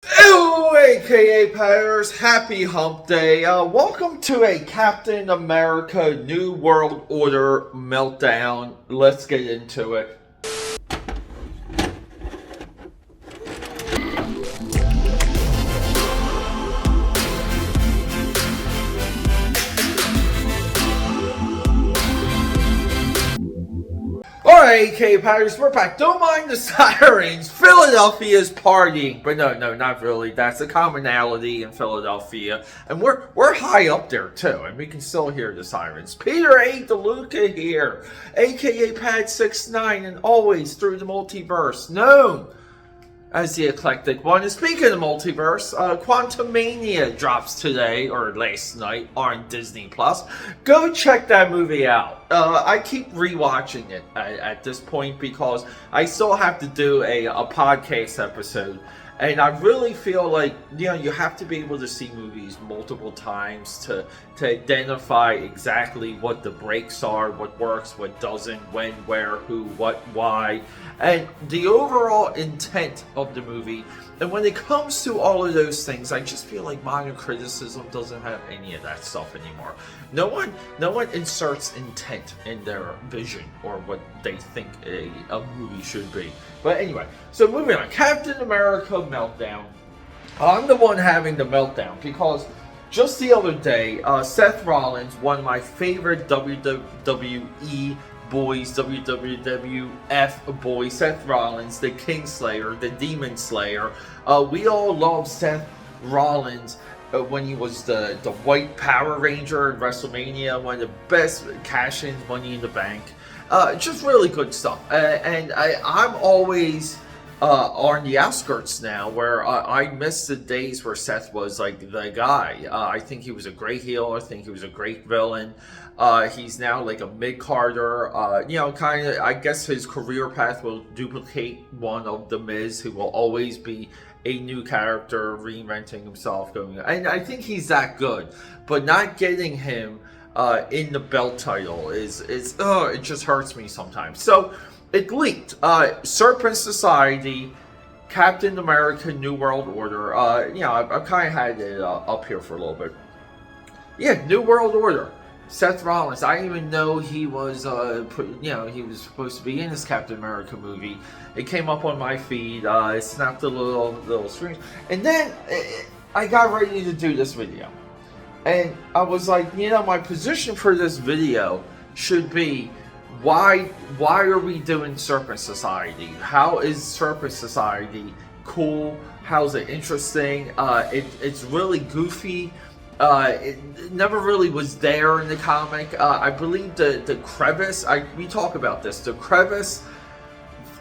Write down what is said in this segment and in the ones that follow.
Hello, AKAPADers. Happy Hump Day. Welcome to a Captain America New World Order meltdown. Let's get into it. Alright, AKAPADers, we're back. Don't mind the sirens. Philadelphia's partying. But no, not really. That's a commonality in Philadelphia. And we're high up there, too. And we can still hear the sirens. Peter A. DeLuca here. AKAPAD69 and always through the multiverse. Known as the eclectic one. And speaking of multiverse, Quantumania drops today, or last night, on Disney+. Go check that movie out. I keep rewatching it at this point because I still have to do a podcast episode. And I really feel like, you have to be able to see movies multiple times to identify exactly what the breaks are, what works, what doesn't, when, where, who, what, why, and the overall intent of the movie. And when it comes to all of those things, I just feel like modern criticism doesn't have any of that stuff anymore. No one inserts intent in their vision or what they think a movie should be. But anyway, so moving on. Captain America meltdown. I'm the one having the meltdown because just the other day, Seth Rollins, one of my favorite WWE boys, WWF boys, Seth Rollins, the Kingslayer, the Demon Slayer. We all love Seth Rollins when he was the White Power Ranger in WrestleMania, one of the best cash-ins, Money in the Bank. Just really good stuff. And I'm always on the outskirts now, where I miss the days where Seth was like the guy. I think he was a great heel. I think he was a great villain. He's now like a mid-carder. Kind of, I guess his career path will duplicate one of The Miz, who will always be a new character, reinventing himself, going. And I think he's that good, but not getting him in the belt title is it just hurts me sometimes. So it leaked. Serpent Society, Captain America New World Order. I've kind of had it up here for a little bit. Yeah, New World Order. Seth Rollins. I didn't even know he was he was supposed to be in this Captain America movie. It came up on my feed. I snapped a little screen, and then I got ready to do this video. And I was like, my position for this video should be, why are we doing Serpent Society? How is Serpent Society cool? How's it interesting? It's really goofy. It never really was there in the comic. I believe the crevice, we talk about this, the crevice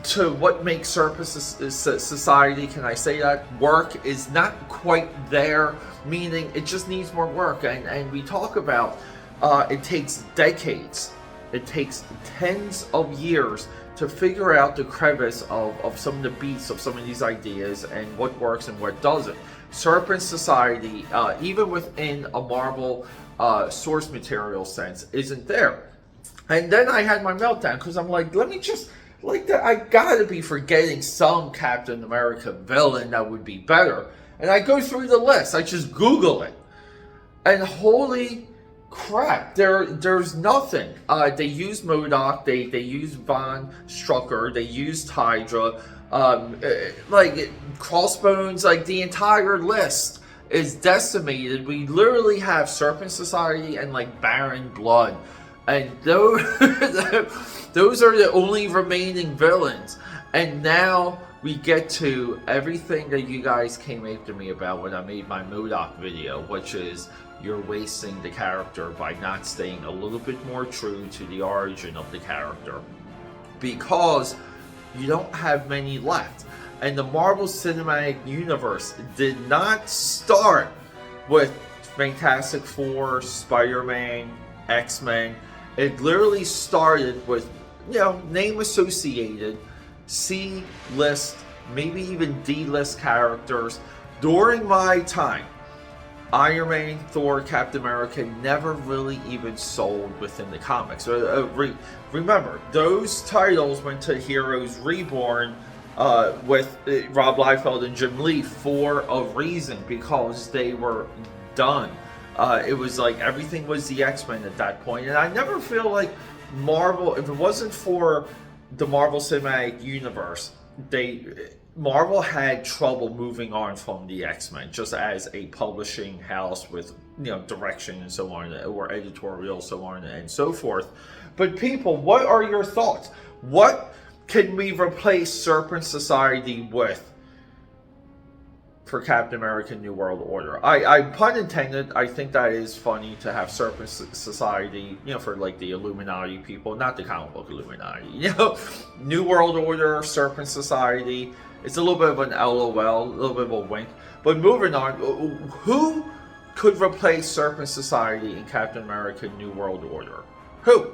to what makes Serpent Society, can I say that, work is not quite there, meaning it just needs more work. And we talk about it takes decades, it takes tens of years to figure out the crevice of some of the beats of some of these ideas and what works and what doesn't. Serpent Society, even within a Marvel source material sense, isn't there. And then I had my meltdown because I'm like, let me just, I gotta be forgetting some Captain America villain that would be better. And I go through the list, I just Google it. And holy crap, there's nothing. They use MODOK, they use Von Strucker, they used Hydra, Crossbones, the entire list is decimated. We literally have Serpent Society and Baron Blood, and those are the only remaining villains. And now we get to everything that you guys came after me about when I made my MODOK video, which is you're wasting the character by not staying a little bit more true to the origin of the character, because you don't have many left. And the Marvel Cinematic Universe did not start with Fantastic Four, Spider-Man, X-Men. It literally started with, name associated, C-list, maybe even D-list characters. During my time, Iron Man, Thor, Captain America never really even sold within the comics. Remember, those titles went to Heroes Reborn with Rob Liefeld and Jim Lee for a reason, because they were done. It was like everything was the X-Men at that point, and I never feel like Marvel, if it wasn't for the Marvel Cinematic Universe, Marvel had trouble moving on from the X-Men just as a publishing house with, direction and so on, or editorial, so on and so forth. But people, what are your thoughts? What can we replace Serpent Society with for Captain America New World Order? I pun intended, I think that is funny to have Serpent Society, for like the Illuminati people, not the comic book Illuminati, New World Order, Serpent Society. It's a little bit of an LOL, a little bit of a wink. But moving on, who could replace Serpent Society in Captain America New World Order? Who?